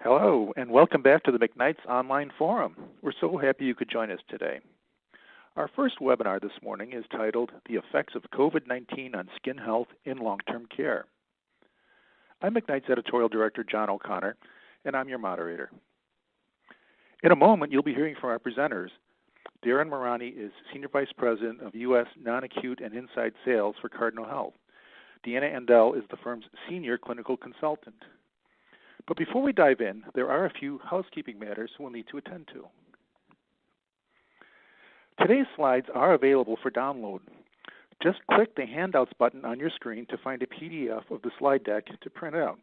Hello, and welcome back to the McKnight's Online Forum. We're so happy you could join us today. Our first webinar this morning is titled, The Effects of COVID-19 on Skin Health in Long-Term Care. I'm McKnight's Editorial Director, John O'Connor, and I'm your moderator. In a moment, you'll be hearing from our presenters. Darren Morani is Senior Vice President of U.S. Non-Acute and Inside Sales for Cardinal Health. Deanna Endell is the firm's Senior Clinical Consultant. But before we dive in, there are a few housekeeping matters we'll need to attend to. Today's slides are available for download. Just click the Handouts button on your screen to find a PDF of the slide deck to print out.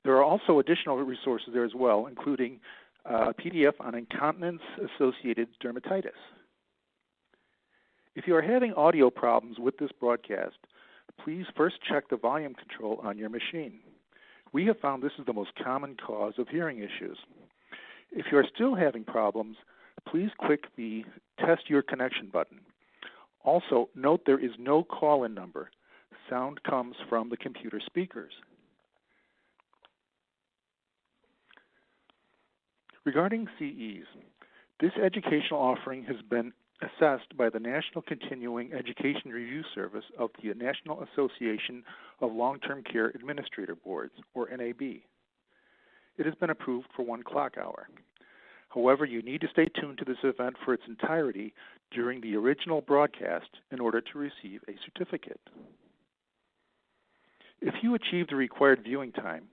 There are also additional resources there as well, including a PDF on incontinence-associated dermatitis. If you are having audio problems with this broadcast, please first check the volume control on your machine. We have found this is the most common cause of hearing issues. If you are still having problems, please click the Test Your Connection button. Also, note there is no call-in number. Sound comes from the computer speakers. Regarding CEs, this educational offering has been assessed by the National Continuing Education Review Service of the National Association of Long-Term Care Administrator Boards, or NAB. It has been approved for 1 clock hour. However, you need to stay tuned to this event for its entirety during the original broadcast in order to receive a certificate. If you achieve the required viewing time,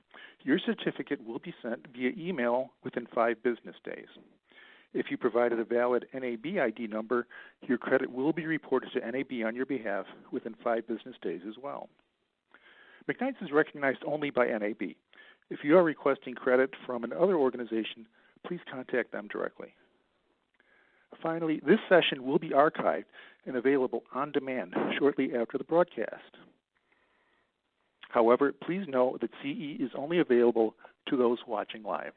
your certificate will be sent via email within 5 business days. If you provided a valid NAB ID number, your credit will be reported to NAB on your behalf within 5 business days as well. McKnight's is recognized only by NAB. If you are requesting credit from another organization, please contact them directly. Finally, this session will be archived and available on demand shortly after the broadcast. However, please know that CE is only available to those watching live.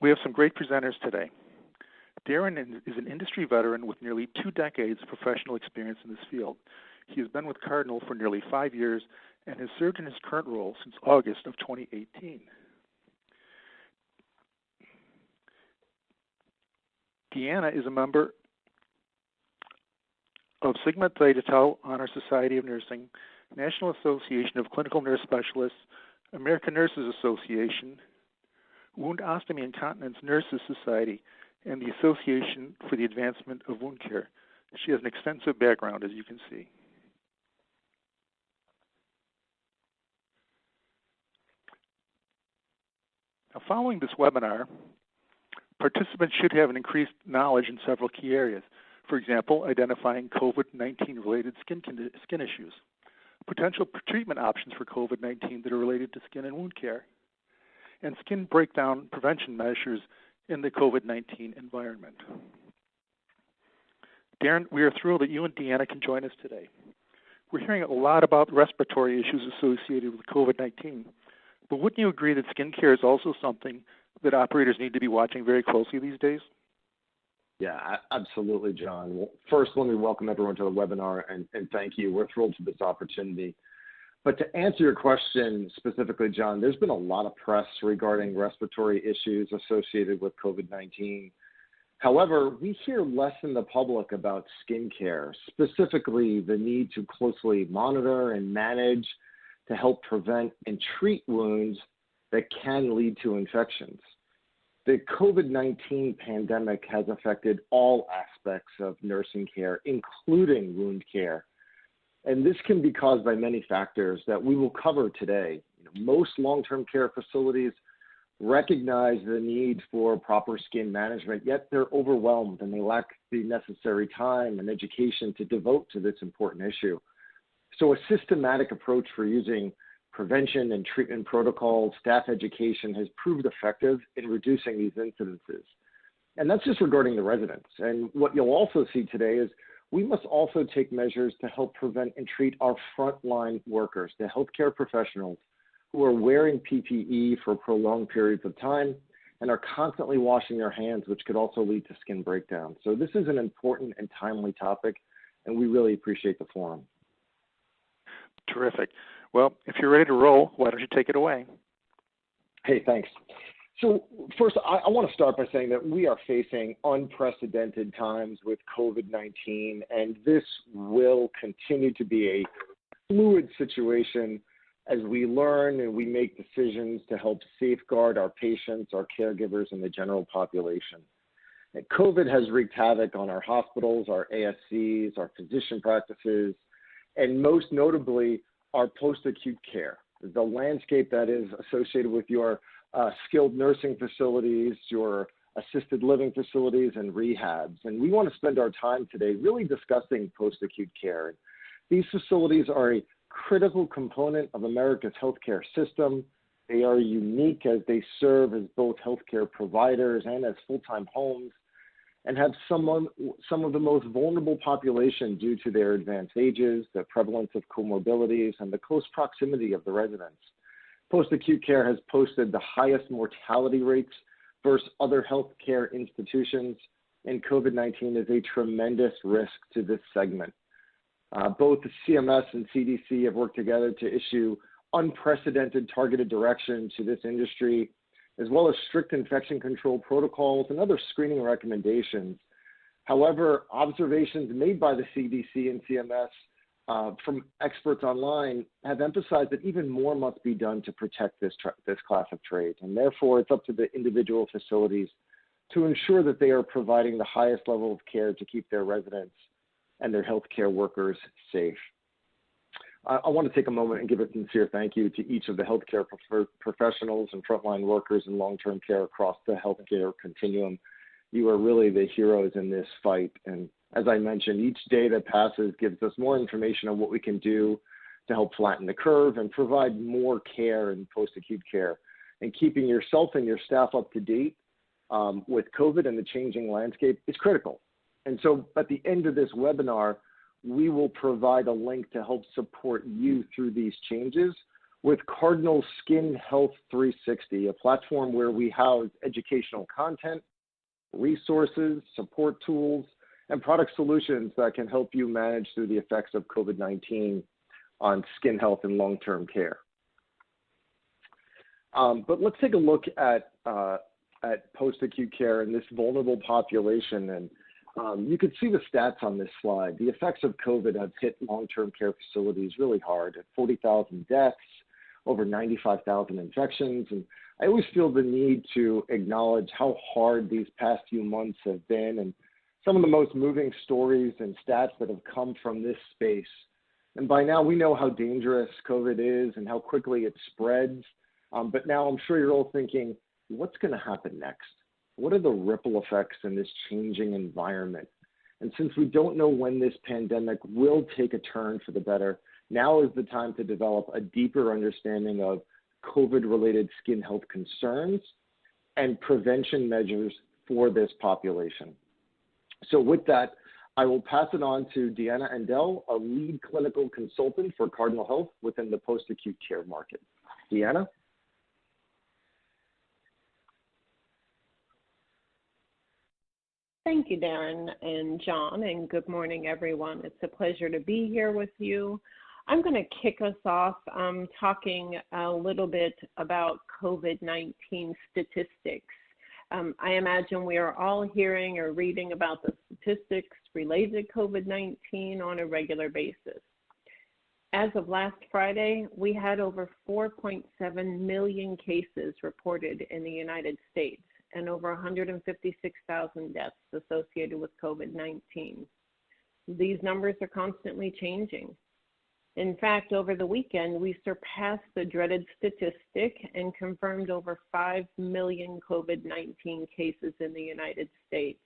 We have some great presenters today. Darren is an industry veteran with nearly 2 decades of professional experience in this field. He has been with Cardinal for nearly 5 years and has served in his current role since August of 2018. Deanna is a member of Sigma Theta Tau Honor Society of Nursing, National Association of Clinical Nurse Specialists, American Nurses Association, Wound Ostomy and Continence Nurses Society, and the Association for the Advancement of Wound Care. She has an extensive background, as you can see. Now, following this webinar, participants should have an increased knowledge in several key areas. For example, identifying COVID-19 related skin issues, potential treatment options for COVID-19 that are related to skin and wound care, and skin breakdown prevention measures in the COVID-19 environment. Darren, we are thrilled that you and Deanna can join us today. We're hearing a lot about respiratory issues associated with COVID-19, but wouldn't you agree that skin care is also something that operators need to be watching very closely these days? Yeah, absolutely, John. Well, first, let me welcome everyone to the webinar and thank you. We're thrilled for this opportunity. But to answer your question specifically, John, there's been a lot of press regarding respiratory issues associated with COVID-19. However, we hear less in the public about skin care, specifically the need to closely monitor and manage to help prevent and treat wounds that can lead to infections. The COVID-19 pandemic has affected all aspects of nursing care, including wound care. And this can be caused by many factors that we will cover today. Most long-term care facilities recognize the need for proper skin management, yet they're overwhelmed and they lack the necessary time and education to devote to this important issue. So a systematic approach for using prevention and treatment protocols, staff education has proved effective in reducing these incidences. And that's just regarding the residents. And what you'll also see today is we must also take measures to help prevent and treat our frontline workers, the healthcare professionals who are wearing PPE for prolonged periods of time and are constantly washing their hands, which could also lead to skin breakdown. So this is an important and timely topic, and we really appreciate the forum. Terrific. Well, if you're ready to roll, why don't you take it away? Hey, thanks. So first, I want to start by saying that we are facing unprecedented times with COVID-19, and this will continue to be a fluid situation as we learn and we make decisions to help safeguard our patients, our caregivers, and the general population. And COVID has wreaked havoc on our hospitals, our ASCs, our physician practices, and most notably, our post-acute care, the landscape that is associated with your skilled nursing facilities, your assisted living facilities, and rehabs. And we want to spend our time today really discussing post-acute care. These facilities are a critical component of America's healthcare system. They are unique as they serve as both healthcare providers and as full-time homes, and have some of the most vulnerable population due to their advanced ages, the prevalence of comorbidities, and the close proximity of the residents. Post-acute care has posted the highest mortality rates versus other healthcare institutions, and COVID-19 is a tremendous risk to this segment. Both the CMS and CDC have worked together to issue unprecedented targeted direction to this industry, as well as strict infection control protocols and other screening recommendations. However, observations made by the CDC and CMS from experts online have emphasized that even more must be done to protect this class of trade. And therefore, it's up to the individual facilities to ensure that they are providing the highest level of care to keep their residents and their healthcare workers safe. I want to take a moment and give a sincere thank you to each of the healthcare professionals and frontline workers in long-term care across the healthcare continuum. You are really the heroes in this fight. And as I mentioned, each day that passes gives us more information on what we can do to help flatten the curve and provide more care in post-acute care. And keeping yourself and your staff up to date with COVID and the changing landscape is critical. And so at the end of this webinar, we will provide a link to help support you through these changes with Cardinal Skin Health 360, a platform where we house educational content, resources, support tools, and product solutions that can help you manage through the effects of COVID-19 on skin health and long-term care. But let's take a look at post-acute care and this vulnerable population. And you can see the stats on this slide. The effects of COVID have hit long-term care facilities really hard at 40,000 deaths, over 95,000 infections. And I always feel the need to acknowledge how hard these past few months have been and some of the most moving stories and stats that have come from this space. And by now we know how dangerous COVID is and how quickly it spreads. But now I'm sure you're all thinking, what's going to happen next? What are the ripple effects in this changing environment? And since we don't know when this pandemic will take a turn for the better, now is the time to develop a deeper understanding of COVID-related skin health concerns and prevention measures for this population. So with that, I will pass it on to Deanna Endell, a lead clinical consultant for Cardinal Health within the post-acute care market. Deanna? Thank you, Darren and John, and good morning, everyone. It's a pleasure to be here with you. I'm going to kick us off talking a little bit about COVID-19 statistics. I imagine we are all hearing or reading about the statistics related to COVID-19 on a regular basis. As of last Friday, we had over 4.7 million cases reported in the United States and over 156,000 deaths associated with COVID-19. These numbers are constantly changing. In fact, over the weekend, we surpassed the dreaded statistic and confirmed over 5 million COVID-19 cases in the United States.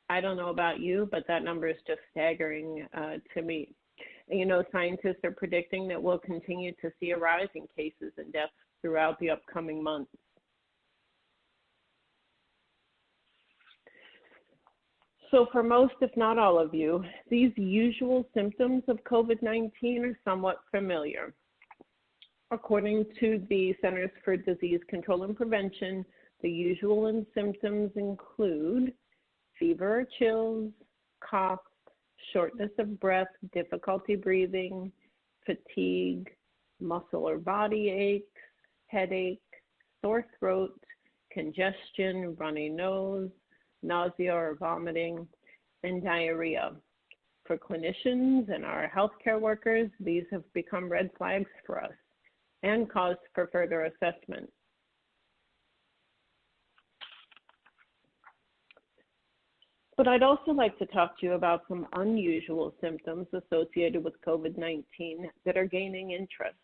I don't know about you, but that number is just staggering to me. And, you know, scientists are predicting that we'll continue to see a rise in cases and deaths throughout the upcoming months. So for most, if not all of you, these usual symptoms of COVID-19 are somewhat familiar. According to the Centers for Disease Control and Prevention, the usual symptoms include fever or chills, cough, shortness of breath, difficulty breathing, fatigue, muscle or body aches, headache, sore throat, congestion, runny nose, nausea or vomiting, and diarrhea. For clinicians and our healthcare workers, these have become red flags for us and cause for further assessment. But I'd also like to talk to you about some unusual symptoms associated with COVID-19 that are gaining interest.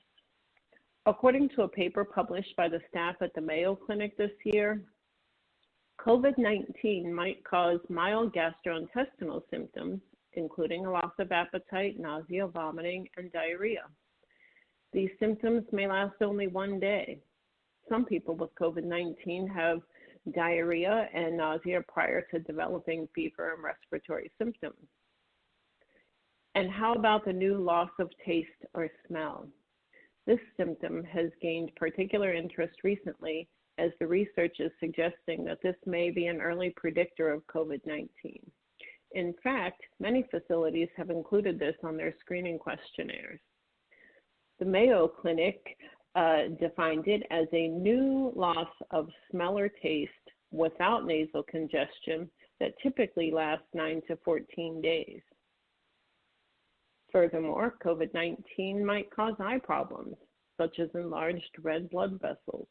According to a paper published by the staff at the Mayo Clinic this year, COVID-19 might cause mild gastrointestinal symptoms, including a loss of appetite, nausea, vomiting, and diarrhea. These symptoms may last only one day. Some people with COVID-19 have diarrhea and nausea prior to developing fever and respiratory symptoms. And how about the new loss of taste or smell? This symptom has gained particular interest recently as the research is suggesting that this may be an early predictor of COVID-19. In fact, many facilities have included this on their screening questionnaires. The Mayo Clinic defined it as a new loss of smell or taste without nasal congestion that typically lasts 9 to 14 days. Furthermore, COVID-19 might cause eye problems, such as enlarged red blood vessels,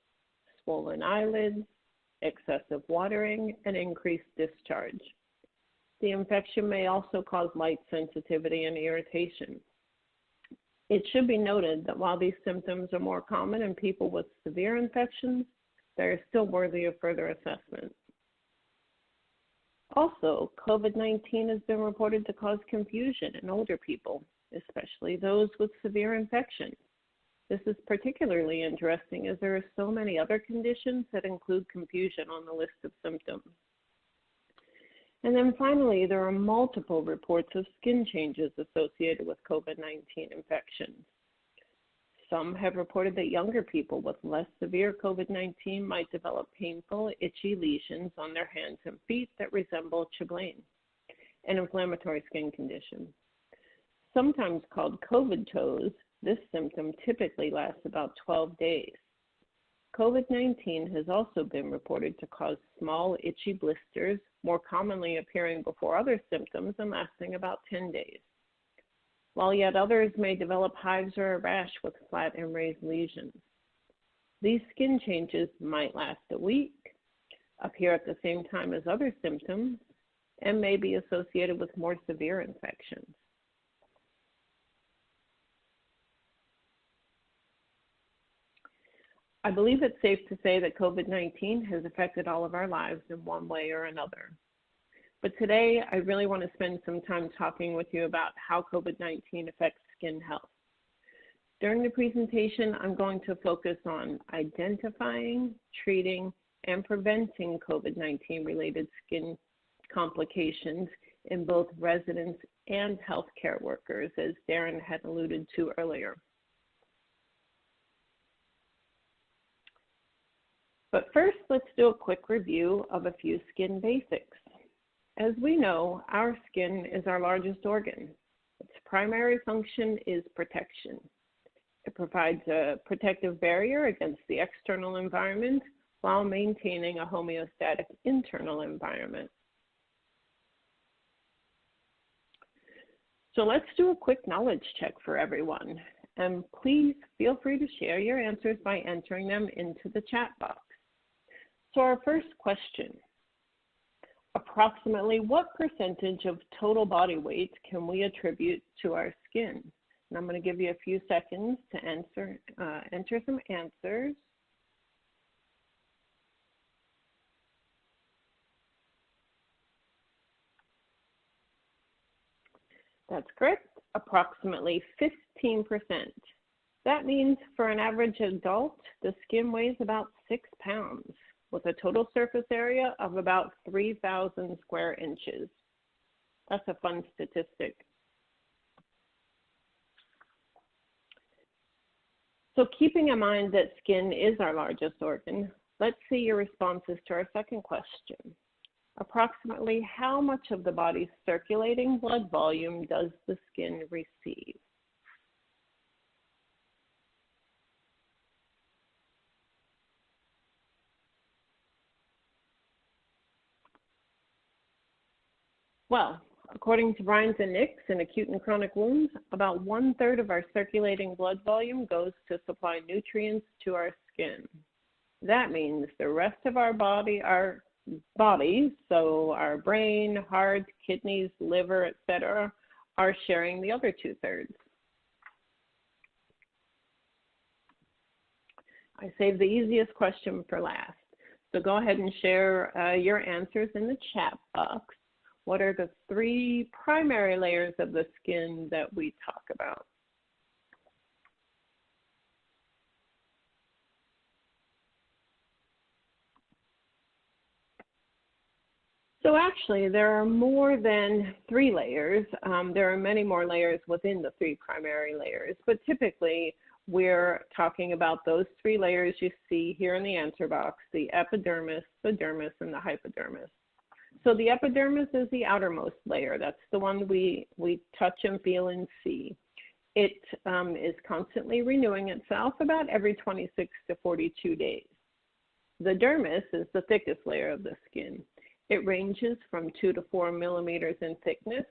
swollen eyelids, excessive watering, and increased discharge. The infection may also cause light sensitivity and irritation. It should be noted that while these symptoms are more common in people with severe infections, they are still worthy of further assessment. Also, COVID-19 has been reported to cause confusion in older people, especially those with severe infections. This is particularly interesting as there are so many other conditions that include confusion on the list of symptoms. And then finally, there are multiple reports of skin changes associated with COVID-19 infections. Some have reported that younger people with less severe COVID-19 might develop painful, itchy lesions on their hands and feet that resemble chagrin, an inflammatory skin condition. Sometimes called COVID toes, this symptom typically lasts about 12 days. COVID-19 has also been reported to cause small, itchy blisters, more commonly appearing before other symptoms and lasting about 10 days. While yet others may develop hives or a rash with flat and raised lesions. These skin changes might last a week, appear at the same time as other symptoms, and may be associated with more severe infections. I believe it's safe to say that COVID-19 has affected all of our lives in one way or another. But today, I really want to spend some time talking with you about how COVID-19 affects skin health. During the presentation, I'm going to focus on identifying, treating, and preventing COVID-19 related skin complications in both residents and healthcare workers, as Darren had alluded to earlier. But first, let's do a quick review of a few skin basics. As we know, our skin is our largest organ. Its primary function is protection. It provides a protective barrier against the external environment while maintaining a homeostatic internal environment. So let's do a quick knowledge check for everyone. And please feel free to share your answers by entering them into the chat box. So our first question, approximately what percentage of total body weight can we attribute to our skin? And I'm going to give you a few seconds to enter some answers. That's correct, approximately 15%. That means for an average adult, the skin weighs about 6 pounds, with a total surface area of about 3,000 square inches. That's a fun statistic. So keeping in mind that skin is our largest organ, let's see your responses to our second question. Approximately how much of the body's circulating blood volume does the skin receive? Well, according to Brines and Nix, in acute and chronic wounds, about 1/3 of our circulating blood volume goes to supply nutrients to our skin. That means the rest of our bodies, so our brain, heart, kidneys, liver, etc., are sharing the other 2/3. I saved the easiest question for last. So go ahead and share your answers in the chat box. What are the 3 primary layers of the skin that we talk about? So actually, there are more than 3 layers. There are many more layers within the 3 primary layers, but typically we're talking about those 3 layers you see here in the answer box: the epidermis, the dermis, and the hypodermis. So the epidermis is the outermost layer. That's the one we touch and feel and see. It is constantly renewing itself about every 26 to 42 days. The dermis is the thickest layer of the skin. It ranges from 2 to 4 millimeters in thickness,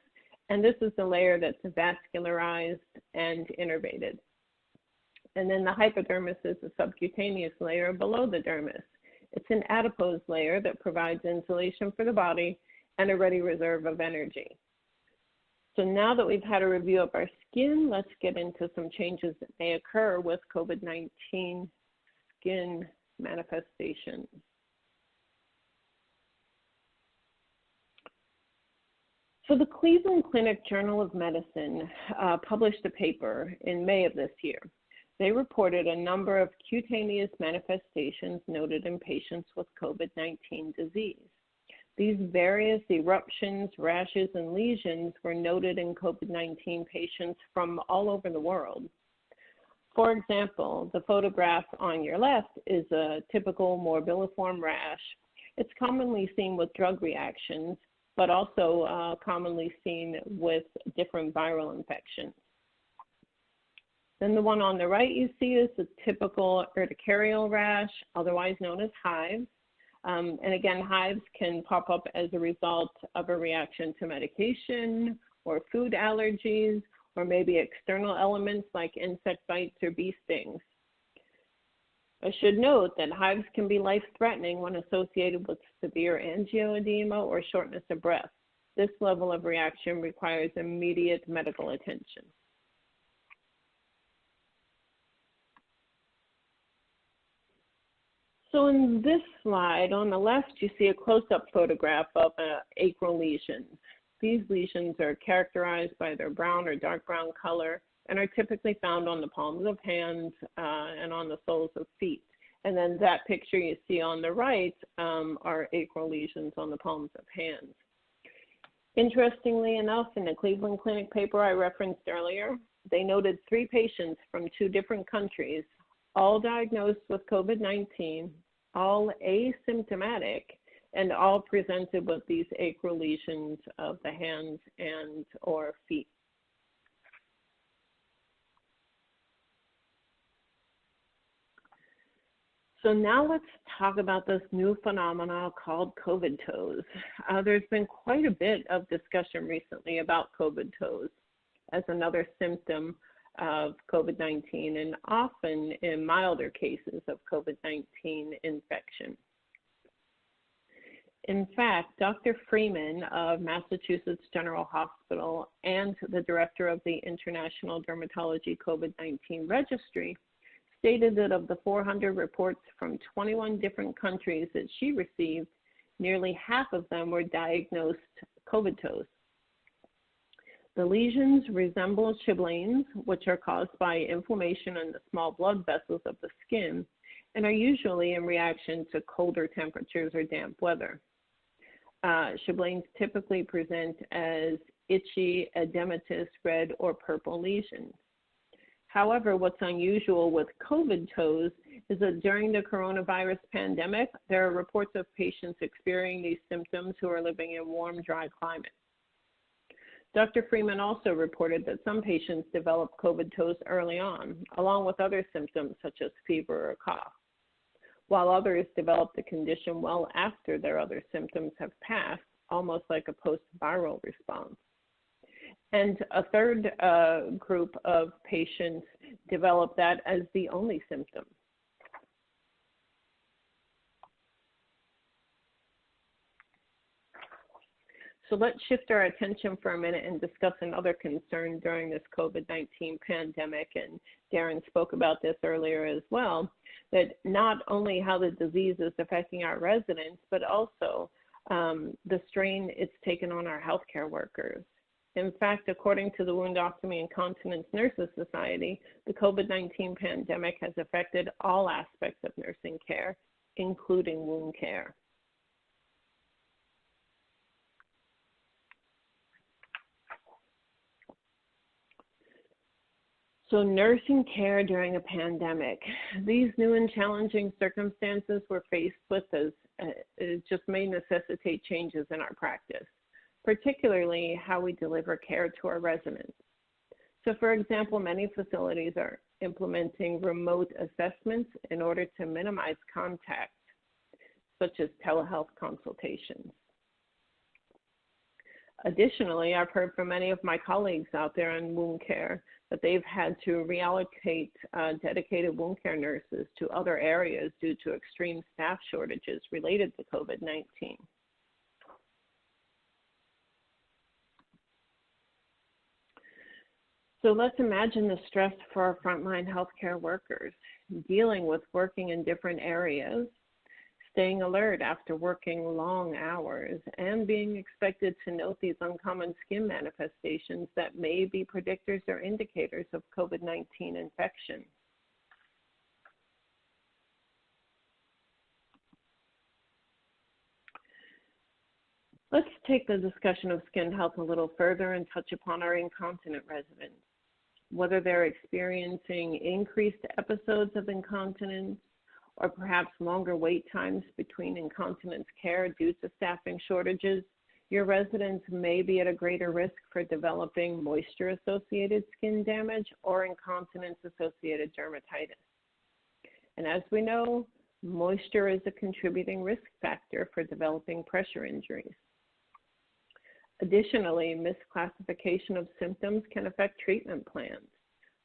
and this is the layer that's vascularized and innervated. And then the hypodermis is the subcutaneous layer below the dermis. It's an adipose layer that provides insulation for the body and a ready reserve of energy. So now that we've had a review of our skin, let's get into some changes that may occur with COVID-19 skin manifestations. So the Cleveland Clinic Journal of Medicine published a paper in May of this year. They reported a number of cutaneous manifestations noted in patients with COVID-19 disease. These various eruptions, rashes, and lesions were noted in COVID-19 patients from all over the world. For example, the photograph on your left is a typical morbilliform rash. It's commonly seen with drug reactions, but also commonly seen with different viral infections. Then the one on the right you see is the typical urticarial rash, otherwise known as hives. And again, hives can pop up as a result of a reaction to medication or food allergies, or maybe external elements like insect bites or bee stings. I should note that hives can be life-threatening when associated with severe angioedema or shortness of breath. This level of reaction requires immediate medical attention. So in this slide, on the left, you see a close-up photograph of acral lesions. These lesions are characterized by their brown or dark brown color and are typically found on the palms of hands and on the soles of feet. And then that picture you see on the right are acral lesions on the palms of hands. Interestingly enough, in the Cleveland Clinic paper I referenced earlier, they noted 3 patients from 2 different countries, all diagnosed with COVID-19, all asymptomatic, and all presented with these acral lesions of the hands and or feet. So now let's talk about this new phenomenon called COVID toes. There's been quite a bit of discussion recently about COVID toes as another symptom of COVID-19, and often in milder cases of COVID-19 infection. In fact, Dr. Freeman of Massachusetts General Hospital and the director of the International Dermatology COVID-19 Registry stated that of the 400 reports from 21 different countries that she received, nearly half of them were diagnosed COVID toes. The lesions resemble chilblains, which are caused by inflammation in the small blood vessels of the skin and are usually in reaction to colder temperatures or damp weather. Chilblains typically present as itchy, edematous, red, or purple lesions. However, what's unusual with COVID toes is that during the coronavirus pandemic, there are reports of patients experiencing these symptoms who are living in warm, dry climates. Dr. Freeman also reported that some patients developed COVID toes early on, along with other symptoms such as fever or cough, while others developed the condition well after their other symptoms have passed, almost like a post-viral response. And a third group of patients develop that as the only symptom. So let's shift our attention for a minute and discuss another concern during this COVID-19 pandemic, and Darren spoke about this earlier as well, that not only how the disease is affecting our residents, but also the strain it's taken on our healthcare workers. In fact, according to the Woundostomy and Continence Nurses Society, the COVID-19 pandemic has affected all aspects of nursing care, including wound care. So nursing care during a pandemic, these new and challenging circumstances we're faced with it just may necessitate changes in our practice, particularly how we deliver care to our residents. So for example, many facilities are implementing remote assessments in order to minimize contact, such as telehealth consultations. Additionally, I've heard from many of my colleagues out there in wound care that they've had to reallocate dedicated wound care nurses to other areas due to extreme staff shortages related to COVID-19. So let's imagine the stress for our frontline healthcare workers, dealing with working in different areas, staying alert after working long hours, and being expected to note these uncommon skin manifestations that may be predictors or indicators of COVID-19 infection. Let's take the discussion of skin health a little further and touch upon our incontinent residents. Whether they're experiencing increased episodes of incontinence, or perhaps longer wait times between incontinence care due to staffing shortages, your residents may be at a greater risk for developing moisture-associated skin damage or incontinence-associated dermatitis. And as we know, moisture is a contributing risk factor for developing pressure injuries. Additionally, misclassification of symptoms can affect treatment plans.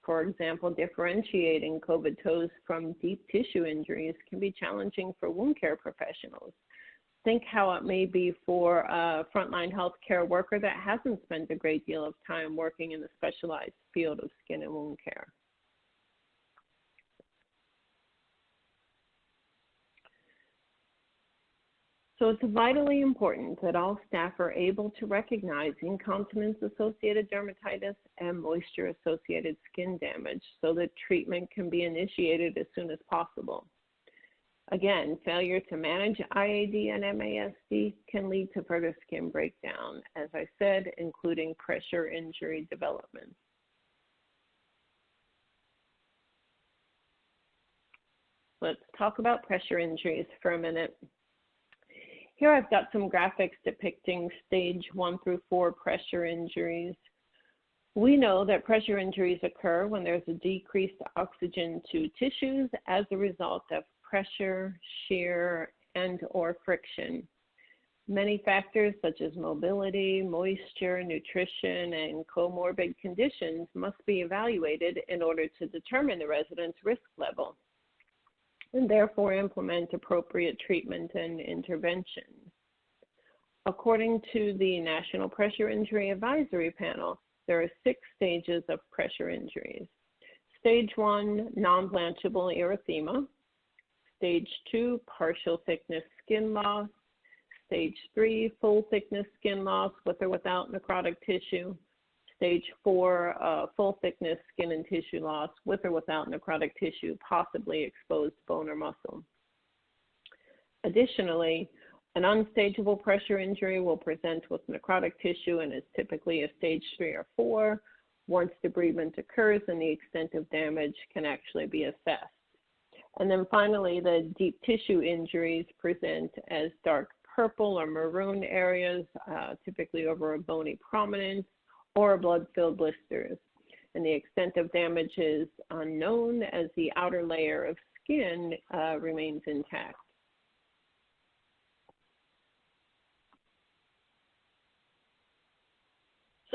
For example, differentiating COVID toes from deep tissue injuries can be challenging for wound care professionals. Think how it may be for a frontline healthcare worker that hasn't spent a great deal of time working in the specialized field of skin and wound care. So it's vitally important that all staff are able to recognize incontinence-associated dermatitis and moisture-associated skin damage so that treatment can be initiated as soon as possible. Again, failure to manage IAD and MASD can lead to further skin breakdown, as I said, including pressure injury development. Let's talk about pressure injuries for a minute. Here I've got some graphics depicting stage 1 through 4 pressure injuries. We know that pressure injuries occur when there's a decreased oxygen to tissues as a result of pressure, shear, and/or friction. Many factors such as mobility, moisture, nutrition, and comorbid conditions must be evaluated in order to determine the resident's risk level, and therefore implement appropriate treatment and interventions. According to the National Pressure Injury Advisory Panel, there are 6 stages of pressure injuries. Stage 1, non-blanchable erythema. Stage 2, partial thickness skin loss. Stage 3, full thickness skin loss with or without necrotic tissue. Stage 4, full thickness skin and tissue loss with or without necrotic tissue, possibly exposed bone or muscle. Additionally, an unstageable pressure injury will present with necrotic tissue and is typically a stage 3 or 4. Once debridement occurs, and the extent of damage can actually be assessed. And then finally, the deep tissue injuries present as dark purple or maroon areas, typically over a bony prominence, or blood-filled blisters. And the extent of damage is unknown as the outer layer of skin remains intact.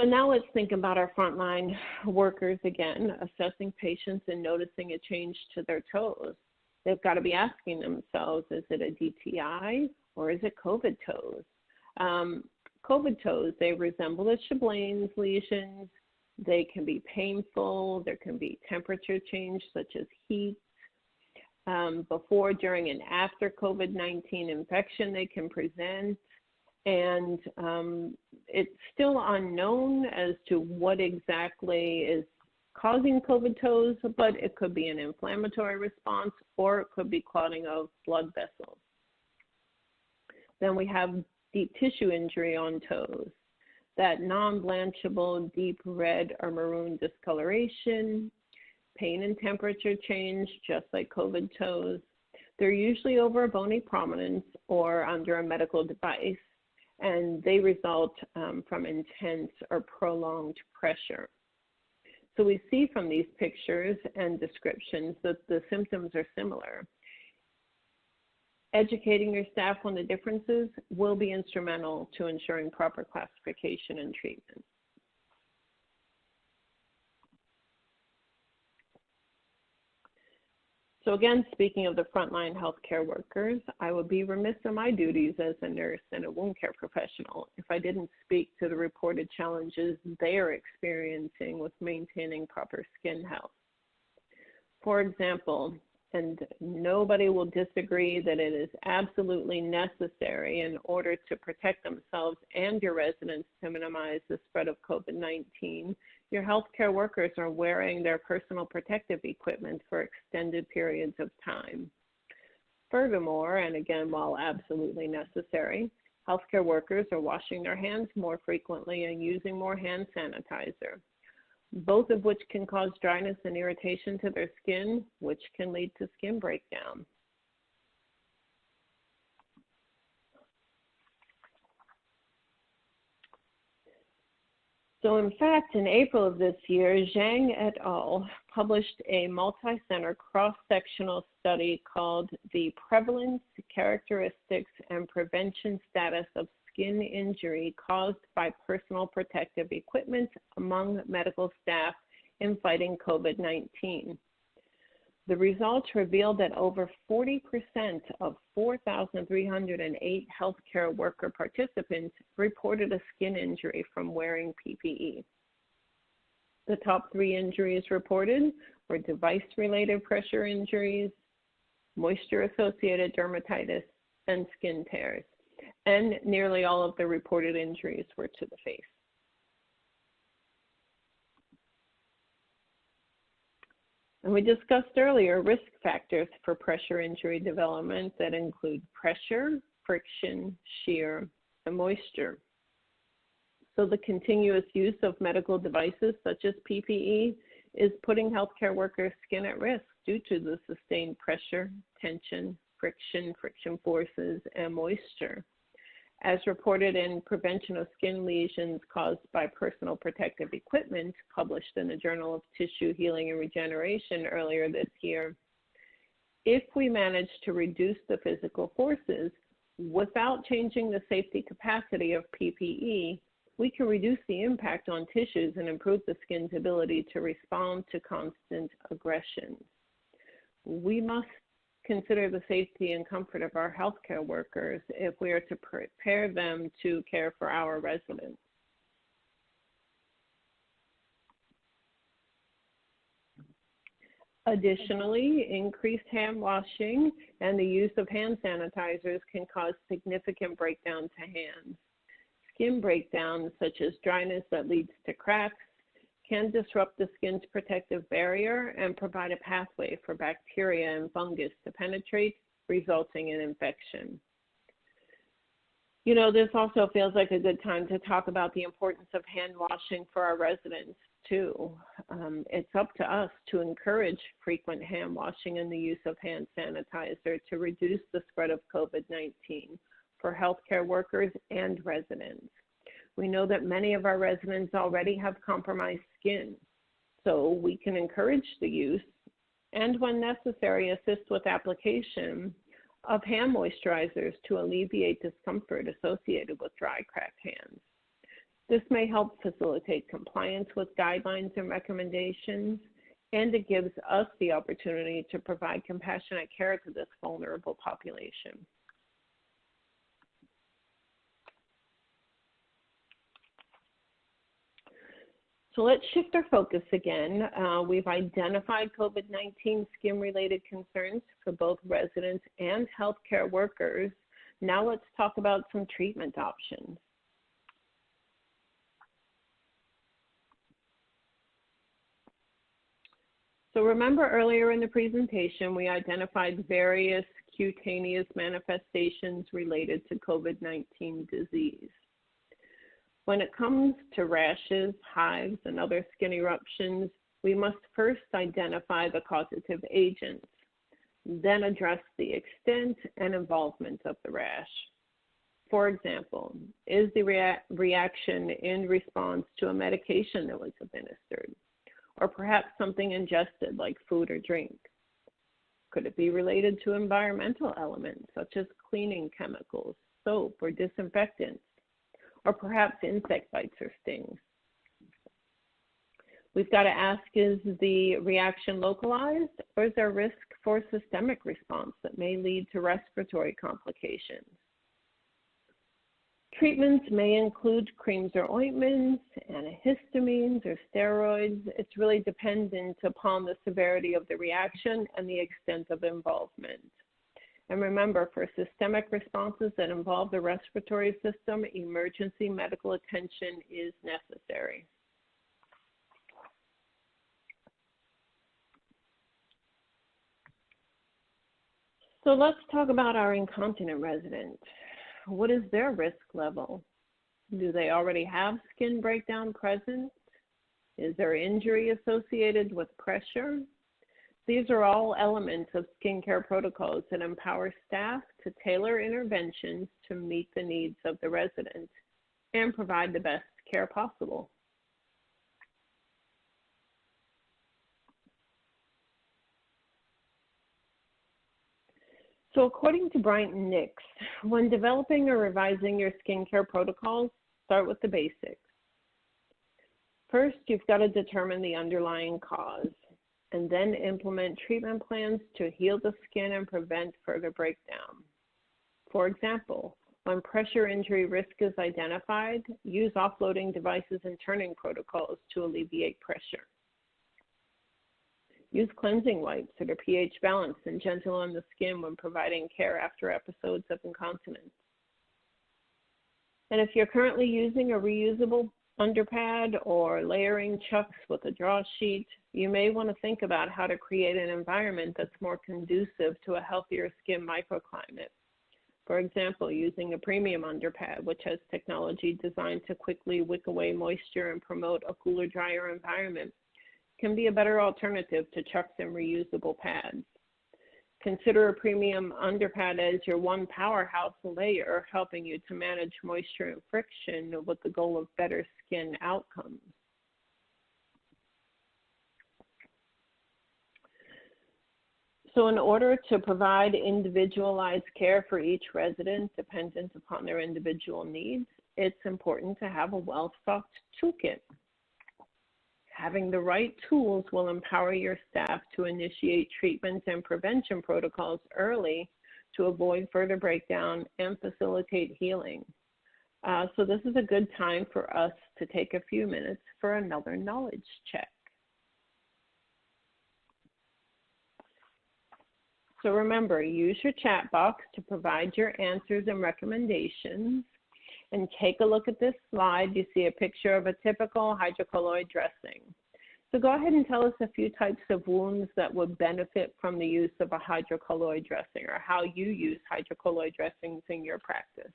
So now let's think about our frontline workers again, assessing patients and noticing a change to their toes. They've got to be asking themselves, is it a DTI or is it COVID toes? COVID toes, they resemble the Cheblain's lesions. They can be painful. There can be temperature change such as heat. Before, during, and after COVID-19 infection, they can present. And it's still unknown as to what exactly is causing COVID toes, but it could be an inflammatory response or it could be clotting of blood vessels. Then we have deep tissue injury on toes, that non-blanchable deep red or maroon discoloration, pain and temperature change, just like COVID toes. They're usually over a bony prominence or under a medical device, and they result from intense or prolonged pressure. So we see from these pictures and descriptions that the symptoms are similar. Educating your staff on the differences will be instrumental to ensuring proper classification and treatment. So again, speaking of the frontline healthcare workers, I would be remiss in my duties as a nurse and a wound care professional if I didn't speak to the reported challenges they are experiencing with maintaining proper skin health. For example, and nobody will disagree that it is absolutely necessary in order to protect themselves and your residents to minimize the spread of COVID-19, your healthcare workers are wearing their personal protective equipment for extended periods of time. Furthermore, and again, while absolutely necessary, healthcare workers are washing their hands more frequently and using more hand sanitizer, both of which can cause dryness and irritation to their skin, which can lead to skin breakdown. So in fact, in April of this year, Zhang et al. Published a multi-center cross-sectional study called The Prevalence, Characteristics, and Prevention Status of Skin Injury Caused by Personal Protective Equipment Among Medical Staff in Fighting COVID-19. The results revealed that over 40% of 4,308 healthcare worker participants reported a skin injury from wearing PPE. The top 3 injuries reported were device-related pressure injuries, moisture-associated dermatitis, and skin tears. And nearly all of the reported injuries were to the face. And we discussed earlier risk factors for pressure injury development that include pressure, friction, shear, and moisture. So the continuous use of medical devices such as PPE is putting healthcare workers' skin at risk due to the sustained pressure, tension, friction forces, and moisture. As reported in Prevention of Skin Lesions Caused by Personal Protective Equipment, published in the Journal of Tissue Healing and Regeneration earlier this year, if we manage to reduce the physical forces without changing the safety capacity of PPE, we can reduce the impact on tissues and improve the skin's ability to respond to constant aggression. We must consider the safety and comfort of our healthcare workers if we are to prepare them to care for our residents. Additionally, increased hand washing and the use of hand sanitizers can cause significant breakdown to hands. Skin breakdown, such as dryness that leads to cracks, can disrupt the skin's protective barrier and provide a pathway for bacteria and fungus to penetrate, resulting in infection. You know, this also feels like a good time to talk about the importance of hand washing for our residents too. It's up to us to encourage frequent hand washing and the use of hand sanitizer to reduce the spread of COVID-19 for healthcare workers and residents. We know that many of our residents already have compromised skin, so we can encourage the use and, when necessary, assist with application of hand moisturizers to alleviate discomfort associated with dry, cracked hands. This may help facilitate compliance with guidelines and recommendations, and it gives us the opportunity to provide compassionate care to this vulnerable population. So let's shift our focus again. We've identified COVID-19 skin-related concerns for both residents and healthcare workers. Now let's talk about some treatment options. So remember earlier in the presentation, we identified various cutaneous manifestations related to COVID-19 disease. When it comes to rashes, hives, and other skin eruptions, we must first identify the causative agents, then address the extent and involvement of the rash. For example, is the reaction in response to a medication that was administered, or perhaps something ingested like food or drink? Could it be related to environmental elements such as cleaning chemicals, soap, or disinfectants, or perhaps insect bites or stings? We've got to ask, is the reaction localized, or is there risk for systemic response that may lead to respiratory complications? Treatments may include creams or ointments, antihistamines, or steroids. It's really dependent upon the severity of the reaction and the extent of involvement. And remember, for systemic responses that involve the respiratory system, emergency medical attention is necessary. So let's talk about our incontinent resident. What is their risk level? Do they already have skin breakdown present? Is there injury associated with pressure? These are all elements of skincare protocols that empower staff to tailor interventions to meet the needs of the resident and provide the best care possible. So according to Bryant and Nix, when developing or revising your skincare protocols, start with the basics. First, you've got to determine the underlying cause, and then implement treatment plans to heal the skin and prevent further breakdown. For example, when pressure injury risk is identified, use offloading devices and turning protocols to alleviate pressure. Use cleansing wipes that are pH balanced and gentle on the skin when providing care after episodes of incontinence. And if you're currently using a reusable underpad or layering chucks with a draw sheet, you may want to think about how to create an environment that's more conducive to a healthier skin microclimate. For example, using a premium underpad, which has technology designed to quickly wick away moisture and promote a cooler, drier environment, can be a better alternative to chucks and reusable pads. Consider a premium underpad as your one powerhouse layer, helping you to manage moisture and friction with the goal of better skin outcomes. So in order to provide individualized care for each resident dependent upon their individual needs, it's important to have a well-stocked toolkit. Having the right tools will empower your staff to initiate treatment and prevention protocols early to avoid further breakdown and facilitate healing. So this is a good time for us to take a few minutes for another knowledge check. So remember, use your chat box to provide your answers and recommendations. And take a look at this slide. You see a picture of a typical hydrocolloid dressing. So go ahead and tell us a few types of wounds that would benefit from the use of a hydrocolloid dressing, or how you use hydrocolloid dressings in your practice.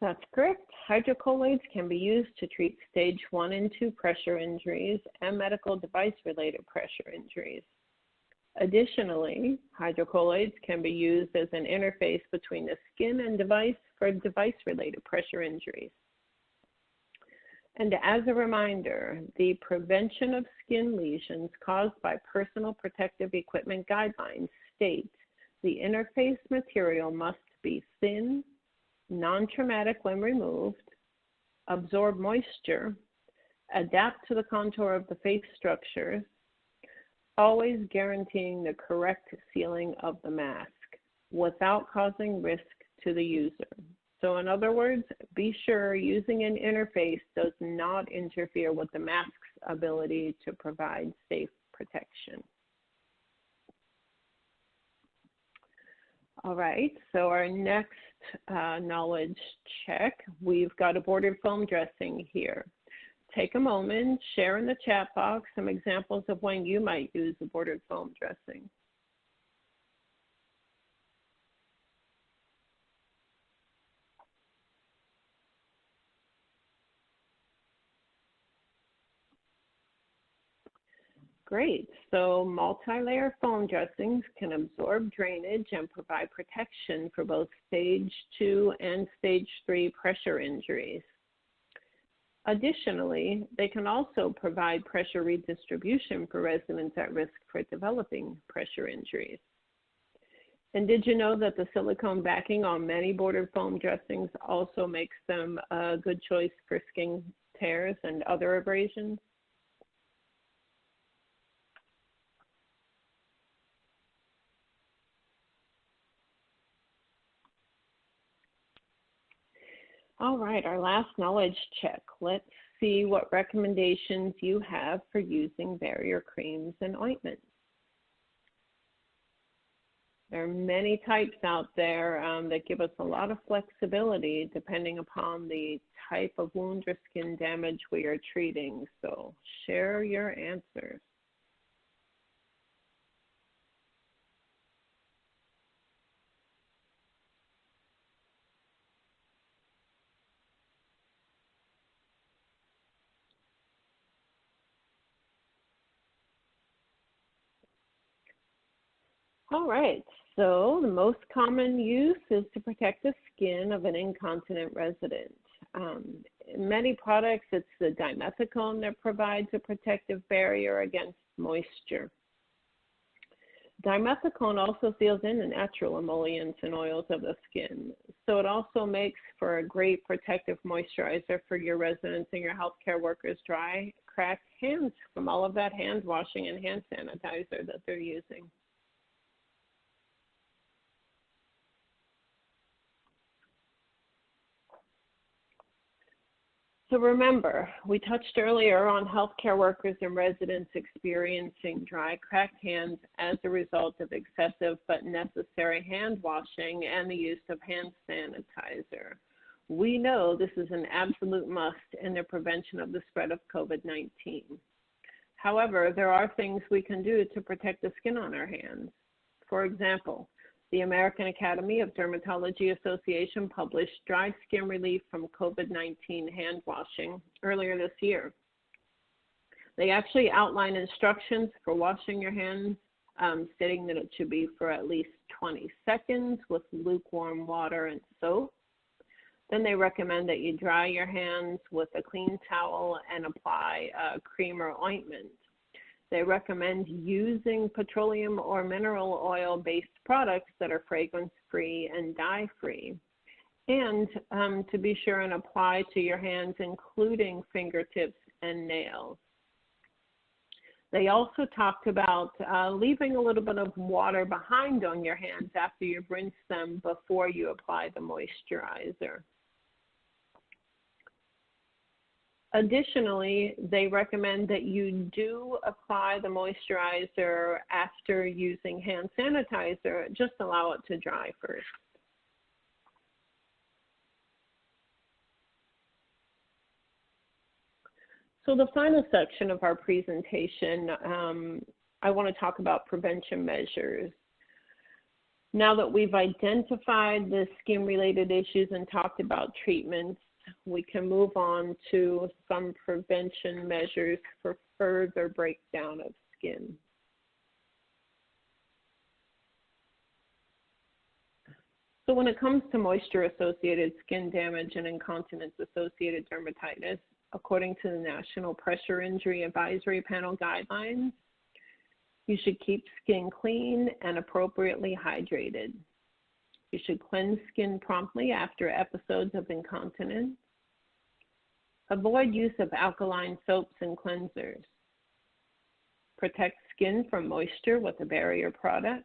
That's correct. Hydrocolloids can be used to treat stage 1 and 2 pressure injuries and medical device-related pressure injuries. Additionally, hydrocolloids can be used as an interface between the skin and device for device-related pressure injuries. And as a reminder, the prevention of skin lesions caused by personal protective equipment guidelines state the interface material must be thin, non-traumatic when removed, absorb moisture, adapt to the contour of the face structures, always guaranteeing the correct sealing of the mask without causing risk to the user. So in other words, be sure using an interface does not interfere with the mask's ability to provide safe protection. All right, so our next knowledge check, we've got a bordered foam dressing here. Take a moment, share in the chat box some examples of when you might use a bordered foam dressing. Great, so multi-layer foam dressings can absorb drainage and provide protection for both stage 2 and stage 3 pressure injuries. Additionally, they can also provide pressure redistribution for residents at risk for developing pressure injuries. And did you know that the silicone backing on many bordered foam dressings also makes them a good choice for skin tears and other abrasions? All right, our last knowledge check. Let's see what recommendations you have for using barrier creams and ointments. There are many types out there that give us a lot of flexibility depending upon the type of wound or skin damage we are treating. So share your answers. All right, so the most common use is to protect the skin of an incontinent resident. In many products, it's the dimethicone that provides a protective barrier against moisture. Dimethicone also seals in the natural emolients and oils of the skin, so it also makes for a great protective moisturizer for your residents and your healthcare workers' dry, cracked hands from all of that hand washing and hand sanitizer that they're using. So remember, we touched earlier on healthcare workers and residents experiencing dry, cracked hands as a result of excessive but necessary hand washing and the use of hand sanitizer. We know this is an absolute must in the prevention of the spread of COVID-19. However, there are things we can do to protect the skin on our hands. For example, the American Academy of Dermatology Association published Dry Skin Relief from COVID-19 Hand Washing earlier this year. They actually outline instructions for washing your hands, stating that it should be for at least 20 seconds with lukewarm water and soap. Then they recommend that you dry your hands with a clean towel and apply cream or ointment. They recommend using petroleum or mineral oil-based products that are fragrance-free and dye-free. And to be sure and apply to your hands, including fingertips and nails. They also talked about leaving a little bit of water behind on your hands after you've rinsed them before you apply the moisturizer. Additionally, they recommend that you do apply the moisturizer after using hand sanitizer. Just allow it to dry first. So the final section of our presentation, I want to talk about prevention measures. Now that we've identified the skin-related issues and talked about treatments, we can move on to some prevention measures for further breakdown of skin. So when it comes to moisture-associated skin damage and incontinence-associated dermatitis, according to the National Pressure Injury Advisory Panel guidelines, you should keep skin clean and appropriately hydrated. You should cleanse skin promptly after episodes of incontinence. Avoid use of alkaline soaps and cleansers. Protect skin from moisture with a barrier product.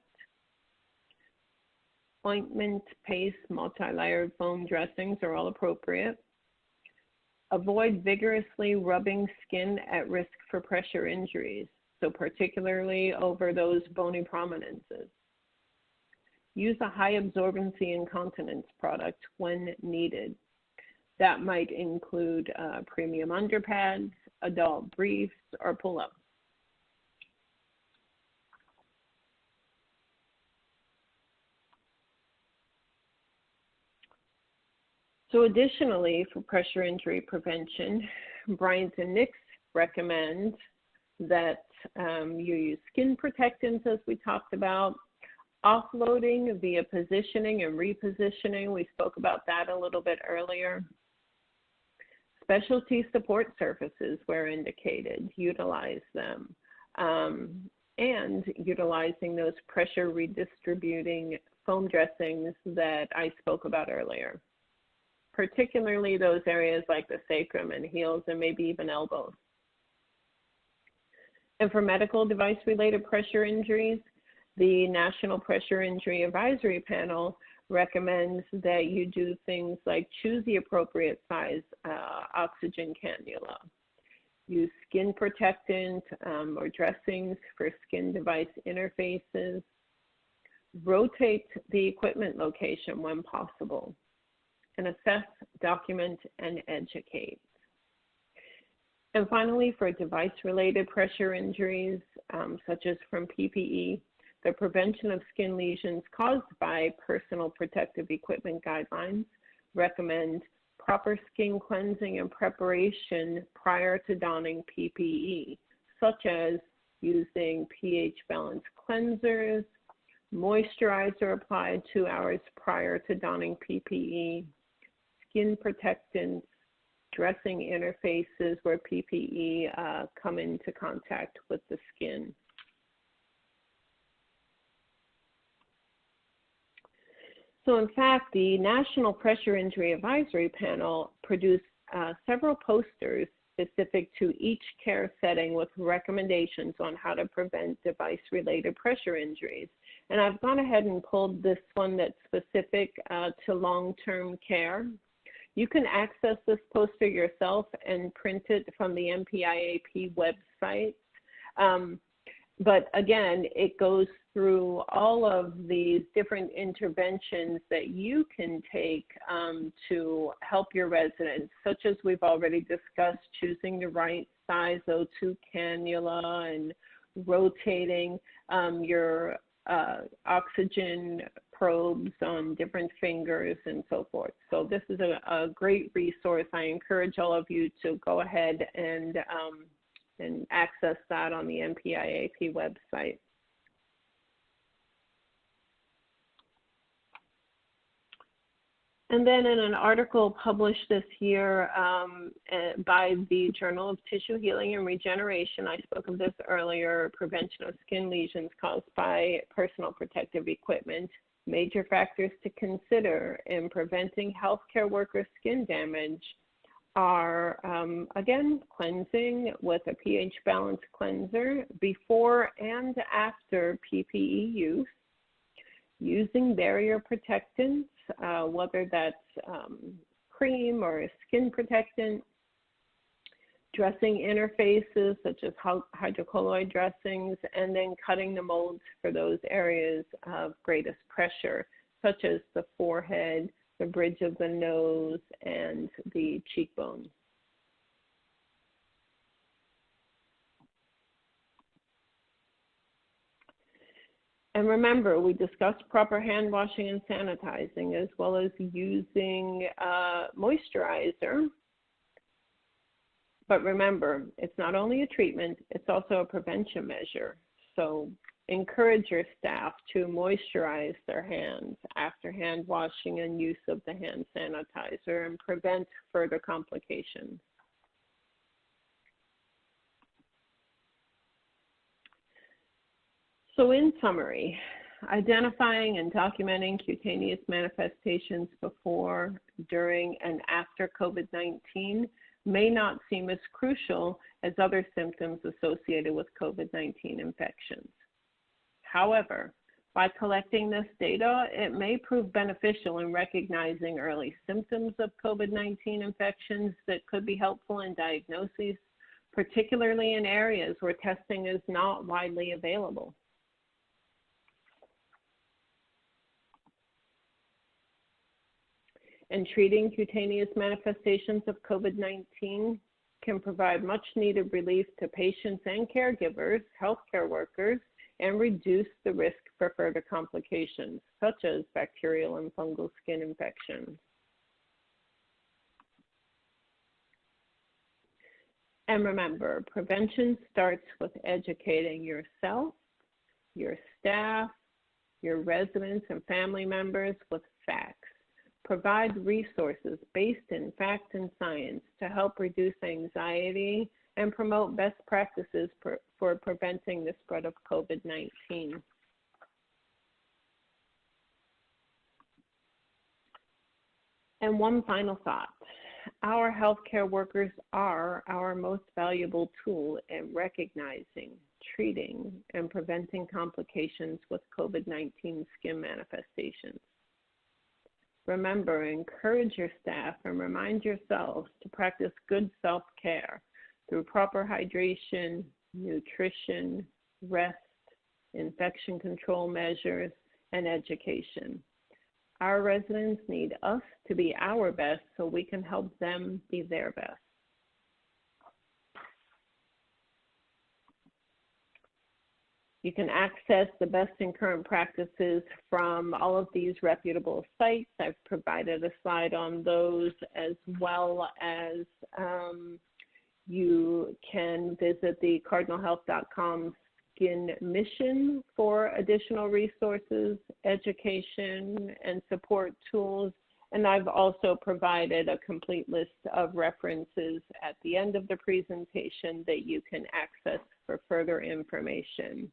Ointment, paste, multi-layered foam dressings are all appropriate. Avoid vigorously rubbing skin at risk for pressure injuries, so particularly over those bony prominences. Use a high absorbency incontinence product when needed. That might include premium underpads, adult briefs, or pull-ups. So additionally, for pressure injury prevention, Bryant and Nix recommend that you use skin protectants, as we talked about, offloading via positioning and repositioning. We spoke about that a little bit earlier. Specialty support surfaces where indicated, utilize them. And utilizing those pressure redistributing foam dressings that I spoke about earlier, particularly those areas like the sacrum and heels and maybe even elbows. And for medical device-related pressure injuries, the National Pressure Injury Advisory Panel recommends that you do things like choose the appropriate size oxygen cannula, use skin protectant or dressings for skin device interfaces, rotate the equipment location when possible, and assess, document, and educate. And finally, for device-related pressure injuries, such as from PPE, the prevention of skin lesions caused by personal protective equipment guidelines recommend proper skin cleansing and preparation prior to donning PPE, such as using pH balanced cleansers, moisturizer applied 2 hours prior to donning PPE, skin protectants, dressing interfaces where PPE come into contact with the skin. So in fact, the National Pressure Injury Advisory Panel produced several posters specific to each care setting with recommendations on how to prevent device-related pressure injuries. And I've gone ahead and pulled this one that's specific to long-term care. You can access this poster yourself and print it from the NPIAP website. But again, it goes through all of these different interventions that you can take to help your residents, such as we've already discussed, choosing the right size O2 cannula and rotating your oxygen probes on different fingers and so forth. So this is a great resource. I encourage all of you to go ahead and access that on the NPIAP website. And then in an article published this year by the Journal of Tissue Healing and Regeneration, I spoke of this earlier, prevention of skin lesions caused by personal protective equipment, major factors to consider in preventing healthcare worker skin damage are, again, cleansing with a pH balanced cleanser before and after PPE use, using barrier protectants, whether that's cream or skin protectant, dressing interfaces such as hydrocolloid dressings, and then cutting the molds for those areas of greatest pressure, such as the forehead, the bridge of the nose, and the cheekbones. And remember, we discussed proper hand washing and sanitizing, as well as using moisturizer. But remember, it's not only a treatment, it's also a prevention measure. So encourage your staff to moisturize their hands after hand washing and use of the hand sanitizer and prevent further complications. So in summary, identifying and documenting cutaneous manifestations before, during, and after COVID-19 may not seem as crucial as other symptoms associated with COVID-19 infections. However, by collecting this data, it may prove beneficial in recognizing early symptoms of COVID-19 infections that could be helpful in diagnoses, particularly in areas where testing is not widely available. And treating cutaneous manifestations of COVID-19 can provide much needed relief to patients and caregivers, healthcare workers, and reduce the risk for further complications, such as bacterial and fungal skin infections. And remember, prevention starts with educating yourself, your staff, your residents and family members with facts. Provide resources based in fact and science to help reduce anxiety and promote best practices for preventing the spread of COVID-19. And one final thought. Our healthcare workers are our most valuable tool in recognizing, treating, and preventing complications with COVID-19 skin manifestations. Remember, encourage your staff and remind yourselves to practice good self-care through proper hydration, nutrition, rest, infection control measures, and education. Our residents need us to be our best so we can help them be their best. You can access the best and current practices from all of these reputable sites. I've provided a slide on those, as well as you can visit the cardinalhealth.com Skin Mission for additional resources, education, and support tools. And I've also provided a complete list of references at the end of the presentation that you can access for further information.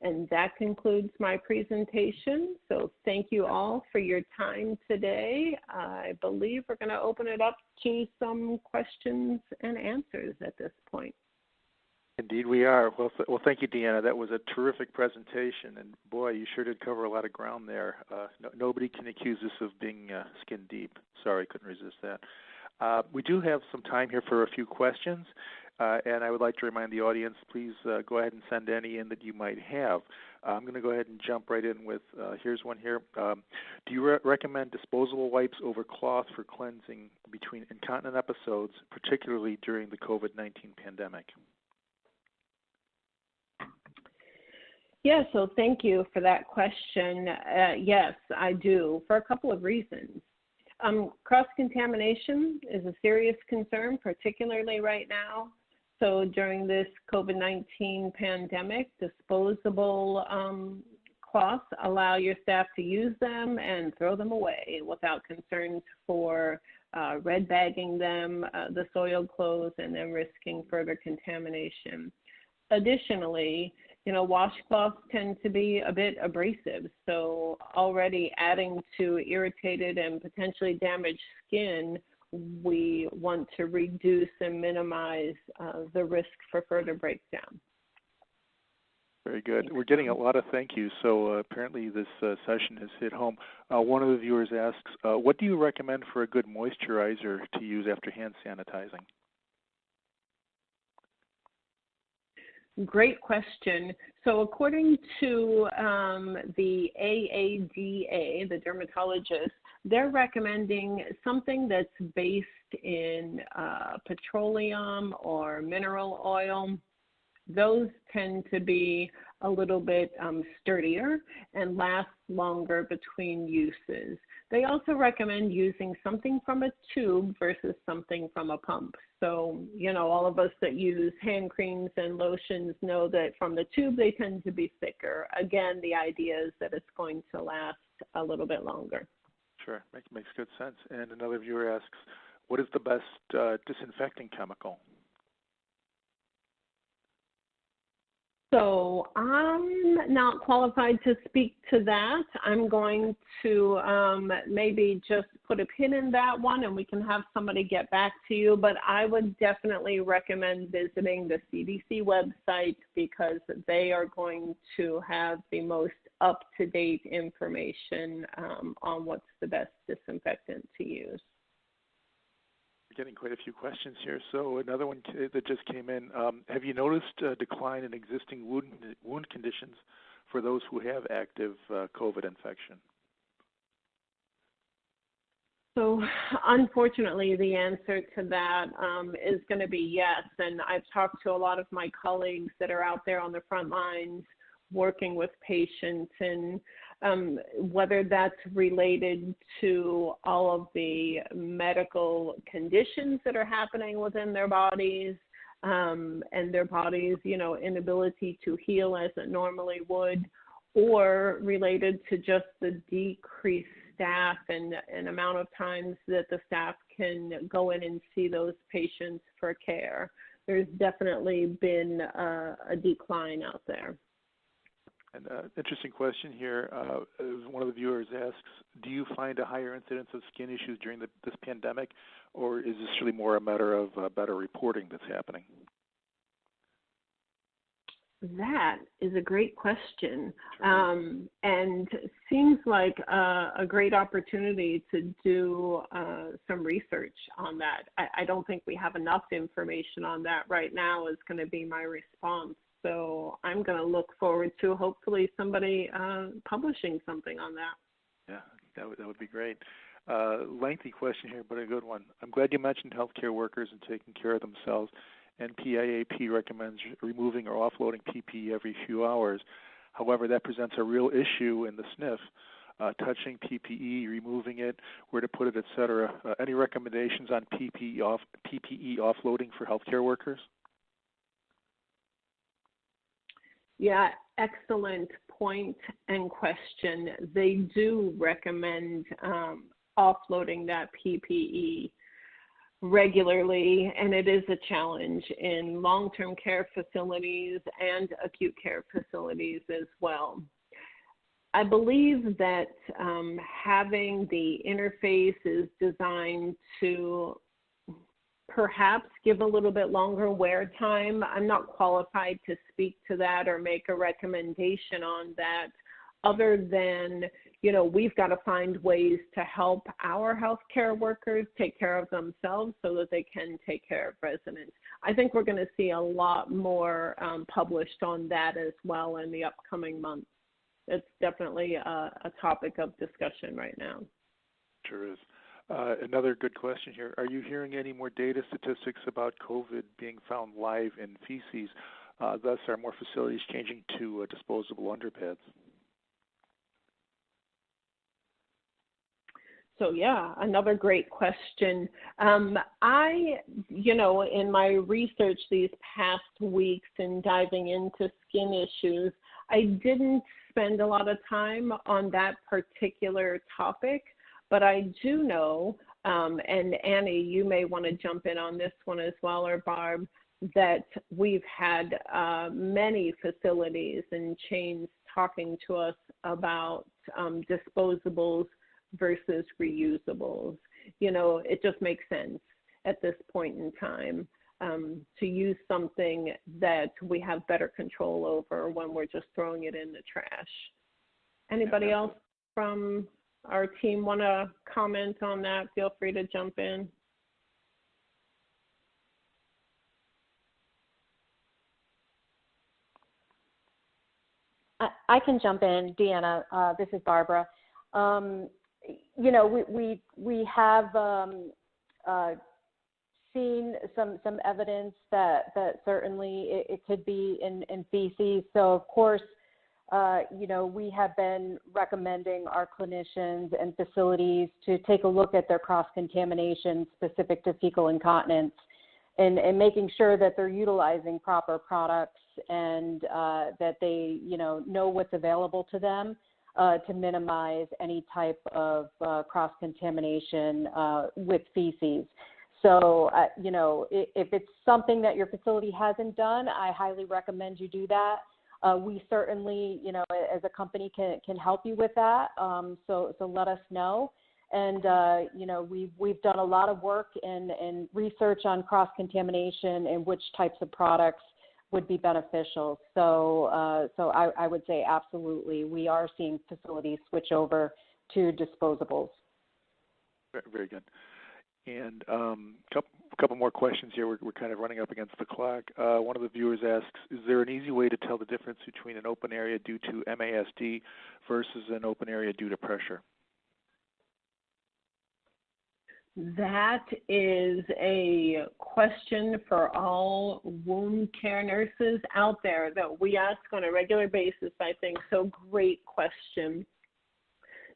And that concludes my presentation. So thank you all for your time today. I believe we're going to open it up to some questions and answers at this point. Indeed we are. Well, thank you, Deanna. That was a terrific presentation. And boy, you sure did cover a lot of ground there. Nobody can accuse us of being skin deep. Sorry, couldn't resist that. We do have some time here for a few questions. And I would like to remind the audience, please go ahead and send any in that you might have. I'm going to go ahead and jump right in with, here's one here. Do you recommend disposable wipes over cloth for cleansing between incontinent episodes, particularly during the COVID-19 pandemic? Yeah, so thank you for that question. Yes, I do, for a couple of reasons. Cross-contamination is a serious concern, particularly right now. So during this COVID-19 pandemic, disposable cloths allow your staff to use them and throw them away without concerns for red bagging them, the soiled clothes, and then risking further contamination. Additionally, washcloths tend to be a bit abrasive, so already adding to irritated and potentially damaged skin, we want to reduce and minimize the risk for further breakdown. Very good. We're getting a lot of thank yous, so apparently this session has hit home. One of the viewers asks, what do you recommend for a good moisturizer to use after hand sanitizing? Great question. So according to the AADA, the dermatologist, they're recommending something that's based in petroleum or mineral oil. Those tend to be a little bit sturdier and last longer between uses. They also recommend using something from a tube versus something from a pump. So, all of us that use hand creams and lotions know that from the tube, they tend to be thicker. Again, the idea is that it's going to last a little bit longer. Sure, makes good sense. And another viewer asks, what is the best disinfecting chemical? So I'm not qualified to speak to that. I'm going to maybe just put a pin in that one and we can have somebody get back to you. But I would definitely recommend visiting the CDC website because they are going to have the most up-to-date information on what's the best disinfectant to use. Getting quite a few questions here. So another one that just came in, have you noticed a decline in existing wound conditions for those who have active COVID infection? So unfortunately, the answer to that is going to be yes. And I've talked to a lot of my colleagues that are out there on the front lines working with patients, and whether that's related to all of the medical conditions that are happening within their bodies and their bodies, inability to heal as it normally would, or related to just the decreased staff and amount of times that the staff can go in and see those patients for care. There's definitely been a decline out there. And interesting question here. One of the viewers asks, do you find a higher incidence of skin issues during this pandemic, or is this really more a matter of better reporting that's happening? That is a great question, and seems like a great opportunity to do some research on that. I don't think we have enough information on that right now is going to be my response. So I'm going to look forward to hopefully somebody publishing something on that. Yeah, that would be great. Lengthy question here, but a good one. I'm glad you mentioned healthcare workers and taking care of themselves. And PIAP recommends removing or offloading PPE every few hours. However, that presents a real issue in the sniff. Touching PPE, removing it, where to put it, etc. Any recommendations on PPE offloading for healthcare workers? Yeah, excellent point and question. They do recommend offloading that PPE regularly, and it is a challenge in long-term care facilities and acute care facilities as well. I believe that having the interface is designed to perhaps give a little bit longer wear time. I'm not qualified to speak to that or make a recommendation on that, other than, we've got to find ways to help our healthcare workers take care of themselves so that they can take care of residents. I think we're going to see a lot more published on that as well in the upcoming months. It's definitely a topic of discussion right now. Sure is. Another good question here. Are you hearing any more data statistics about COVID being found live in feces? Thus, are more facilities changing to disposable underpads? So yeah, another great question. In my research these past weeks and diving into skin issues, I didn't spend a lot of time on that particular topic, but I do know, and Annie, you may want to jump in on this one as well, or Barb, that we've had many facilities and chains talking to us about disposables versus reusables. It just makes sense at this point in time to use something that we have better control over when we're just throwing it in the trash. Anybody else from our team want to comment on that? Feel free to jump in. I can jump in, Deanna. This is Barbara. We have seen some evidence that certainly it could be in feces. So of course, we have been recommending our clinicians and facilities to take a look at their cross-contamination specific to fecal incontinence and making sure that they're utilizing proper products and that they, know what's available to them to minimize any type of cross-contamination with feces. So, if it's something that your facility hasn't done, I highly recommend you do that. We certainly, as a company can help you with that. So let us know. And, we've done a lot of work and research on cross-contamination and which types of products would be beneficial. So I would say absolutely. We are seeing facilities switch over to disposables. Very, very good. And a couple more questions here. We're kind of running up against the clock. One of the viewers asks, is there an easy way to tell the difference between an open area due to MASD versus an open area due to pressure? That is a question for all wound care nurses out there that we ask on a regular basis, I think. So great question.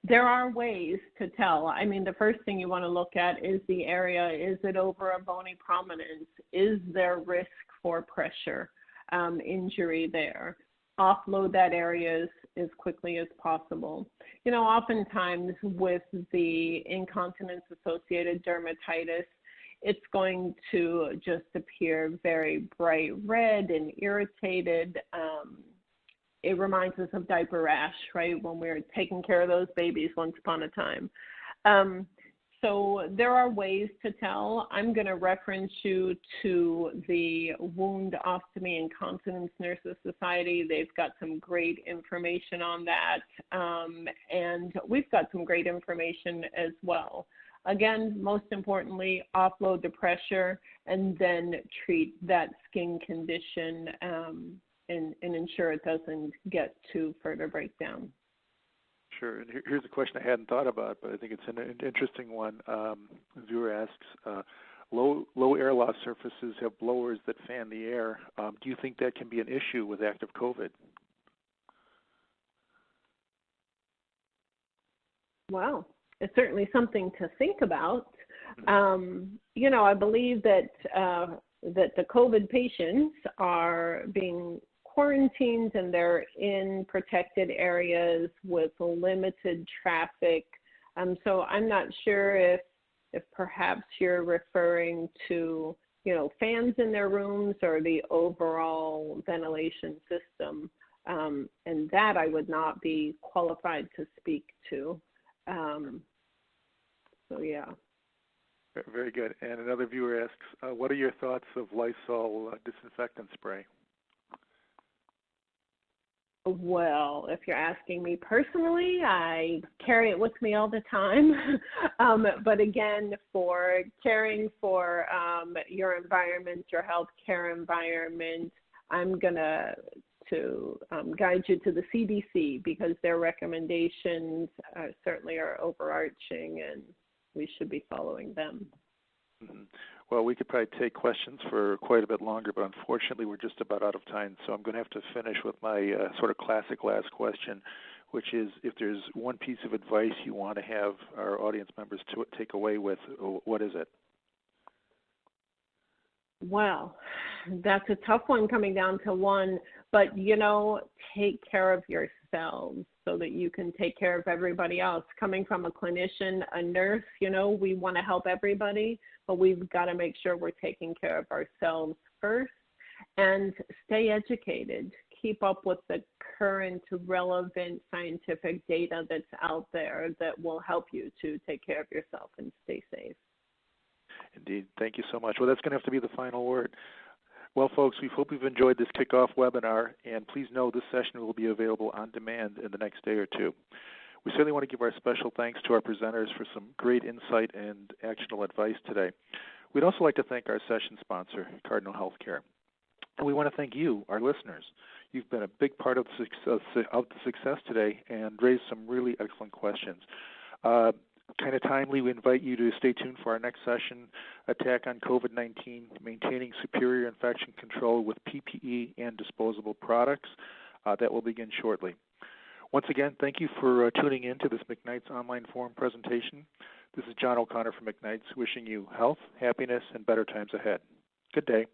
There are ways to tell. I mean, the first thing you want to look at is the area. Is it over a bony prominence? Is there risk for pressure injury there? Offload that area as quickly as possible. Oftentimes with the incontinence-associated dermatitis, it's going to just appear very bright red and irritated. It reminds us of diaper rash, right, when we were taking care of those babies once upon a time. So there are ways to tell. I'm going to reference you to the Wound Ostomy and Continence Nurses Society. They've got some great information on that, and we've got some great information as well. Again, most importantly, offload the pressure and then treat that skin condition and ensure it doesn't get to further breakdown. Sure. And here's a question I hadn't thought about, but I think it's an interesting one. The viewer asks, low air loss surfaces have blowers that fan the air. Do you think that can be an issue with active COVID? Well, it's certainly something to think about. I believe that the COVID patients are being quarantined and they're in protected areas with limited traffic. So I'm not sure if perhaps you're referring to, fans in their rooms or the overall ventilation system. And that I would not be qualified to speak to. So yeah. Very good. And another viewer asks, what are your thoughts of Lysol disinfectant spray? Well, if you're asking me personally, I carry it with me all the time. But again, for caring for your environment, your healthcare environment, I'm going to guide you to the CDC because their recommendations certainly are overarching and we should be following them. Mm-hmm. Well, we could probably take questions for quite a bit longer, but unfortunately we're just about out of time. So I'm going to have to finish with my sort of classic last question, which is if there's one piece of advice you want to have our audience members to take away with, what is it? Well, that's a tough one coming down to one, but, take care of yourselves so that you can take care of everybody else. Coming from a clinician, a nurse, we want to help everybody, but we've got to make sure we're taking care of ourselves first and stay educated. Keep up with the current relevant scientific data that's out there that will help you to take care of yourself and stay safe. Indeed. Thank you so much. Well, that's going to have to be the final word. Well, folks, we hope you've enjoyed this kickoff webinar, and please know this session will be available on demand in the next day or two. We certainly want to give our special thanks to our presenters for some great insight and actionable advice today. We'd also like to thank our session sponsor, Cardinal Healthcare. And we want to thank you, our listeners. You've been a big part of the success today and raised some really excellent questions. Kind of timely, we invite you to stay tuned for our next session, Attack on COVID-19, Maintaining Superior Infection Control with PPE and Disposable Products. That will begin shortly. Once again, thank you for tuning in to this McKnight's online forum presentation. This is John O'Connor from McKnight's wishing you health, happiness, and better times ahead. Good day.